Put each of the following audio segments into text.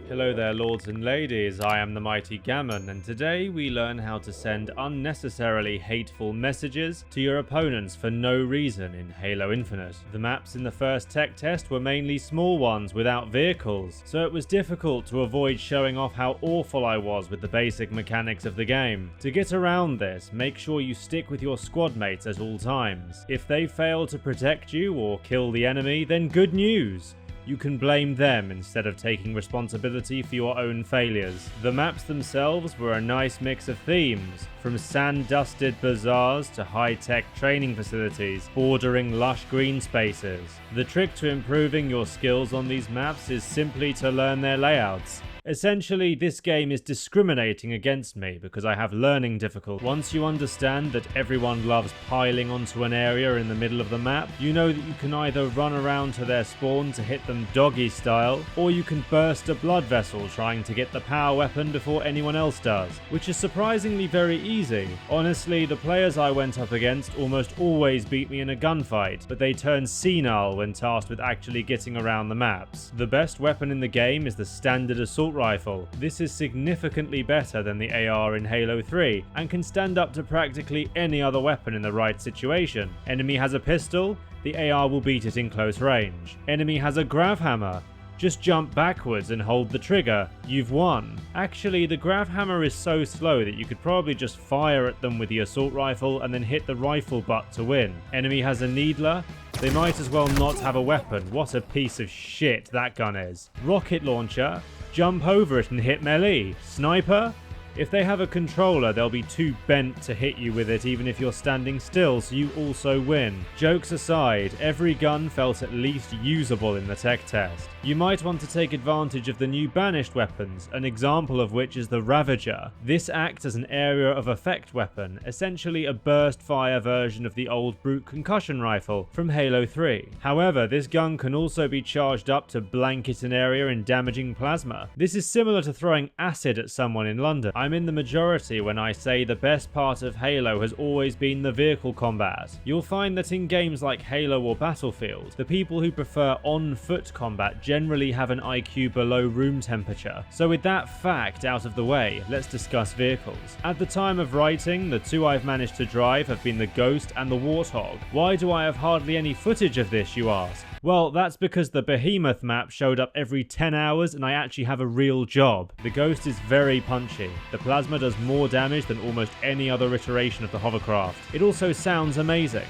Hello there lords and ladies, I am the Mighty Gammon, and today we learn how to send unnecessarily hateful messages to your opponents for no reason in Halo Infinite. The maps in the first tech test were mainly small ones without vehicles, so it was difficult to avoid showing off how awful I was with the basic mechanics of the game. To get around this, make sure you stick with your squad mates at all times. If they fail to protect you or kill the enemy, then good news! You can blame them instead of taking responsibility for your own failures. The maps themselves were a nice mix of themes, from sand-dusted bazaars to high-tech training facilities bordering lush green spaces. The trick to improving your skills on these maps is simply to learn their layouts. Essentially, this game is discriminating against me because I have learning difficulties. Once you understand that everyone loves piling onto an area in the middle of the map, you know that you can either run around to their spawn to hit them doggy style, or you can burst a blood vessel trying to get the power weapon before anyone else does, which is surprisingly very easy. Honestly, the players I went up against almost always beat me in a gunfight, but they turn senile when tasked with actually getting around the maps. The best weapon in the game is the standard assault rifle. This is significantly better than the AR in Halo 3 and can stand up to practically any other weapon in the right situation. Enemy has a pistol, the AR will beat it in close range. Enemy has a grav hammer, just jump backwards and hold the trigger, you've won. Actually, the grav hammer is so slow that you could probably just fire at them with the assault rifle and then hit the rifle butt to win. Enemy has a needler, they might as well not have a weapon. What a piece of shit that gun is. Rocket launcher, jump over it and hit melee. Sniper? If they have a controller, they'll be too bent to hit you with it even if you're standing still, so you also win. Jokes aside, every gun felt at least usable in the tech test. You might want to take advantage of the new banished weapons, an example of which is the Ravager. This acts as an area of effect weapon, essentially a burst fire version of the old brute concussion rifle from Halo 3. However, this gun can also be charged up to blanket an area in damaging plasma. This is similar to throwing acid at someone in London. I'm in the majority when I say the best part of Halo has always been the vehicle combat. You'll find that in games like Halo or Battlefield, the people who prefer on-foot combat generally have an IQ below room temperature. So with that fact out of the way, let's discuss vehicles. At the time of writing, the two I've managed to drive have been the Ghost and the Warthog. Why do I have hardly any footage of this, you ask? Well, that's because the Behemoth map showed up every 10 hours and I actually have a real job. The Ghost is very punchy. The plasma does more damage than almost any other iteration of the hovercraft. It also sounds amazing.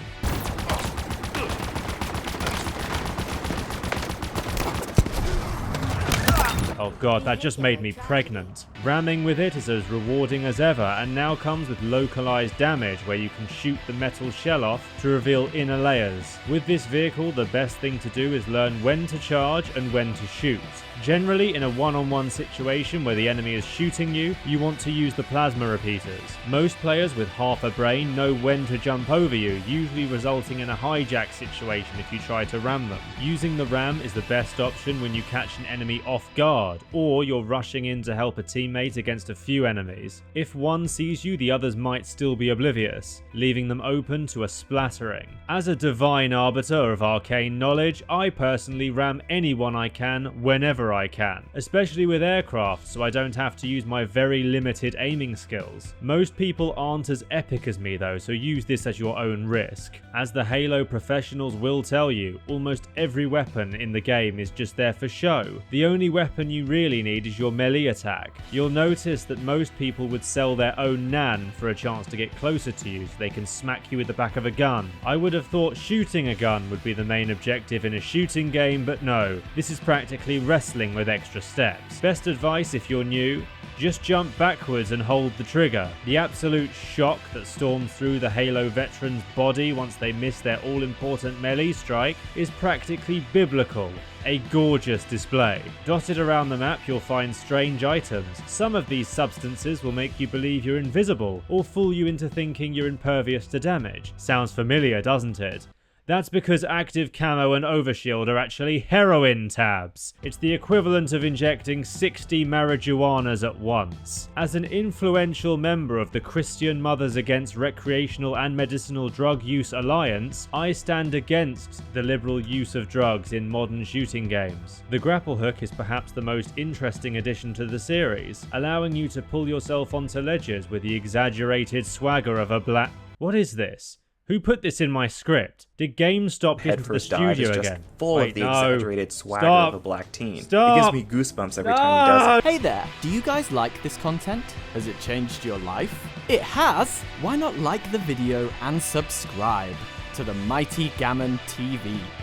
Oh god, that just made me pregnant. Ramming with it is as rewarding as ever and now comes with localized damage where you can shoot the metal shell off to reveal inner layers. With this vehicle, the best thing to do is learn when to charge and when to shoot. Generally, in a one-on-one situation where the enemy is shooting you, you want to use the plasma repeaters. Most players with half a brain know when to jump over you, usually resulting in a hijack situation if you try to ram them. Using the ram is the best option when you catch an enemy off guard, or you're rushing in to help a teammate against a few enemies. If one sees you, the others might still be oblivious, leaving them open to a splattering. As a divine arbiter of arcane knowledge, I personally ram anyone I can whenever I can, especially with aircraft, so I don't have to use my very limited aiming skills. Most people aren't as epic as me though, so use this at your own risk. As the Halo professionals will tell you, almost every weapon in the game is just there for show. The only weapon you really need is your melee attack. You'll notice that most people would sell their own nan for a chance to get closer to you so they can smack you with the back of a gun. I would have thought shooting a gun would be the main objective in a shooting game, but no, this is practically wrestling with extra steps. Best advice if you're new, just jump backwards and hold the trigger. The absolute shock that storms through the Halo veteran's body once they miss their all-important melee strike is practically biblical. A gorgeous display. Dotted around the map you'll find strange items. Some of these substances will make you believe you're invisible, or fool you into thinking you're impervious to damage. Sounds familiar, doesn't it? That's because active camo and overshield are actually heroin tabs. It's the equivalent of injecting 60 marijuanas at once. As an influential member of the Christian Mothers Against Recreational and Medicinal Drug Use Alliance, I stand against the liberal use of drugs in modern shooting games. The grapple hook is perhaps the most interesting addition to the series, allowing you to pull yourself onto ledges with the exaggerated swagger of a black... What is this? Who put this in my script? Did GameStop get into the studio again? Full of the exaggerated swagger of a black teen. Stop. It gives me goosebumps every time he does it. Hey there, do you guys like this content? Has it changed your life? It has? Why not like the video and subscribe to the Mighty Gammon TV?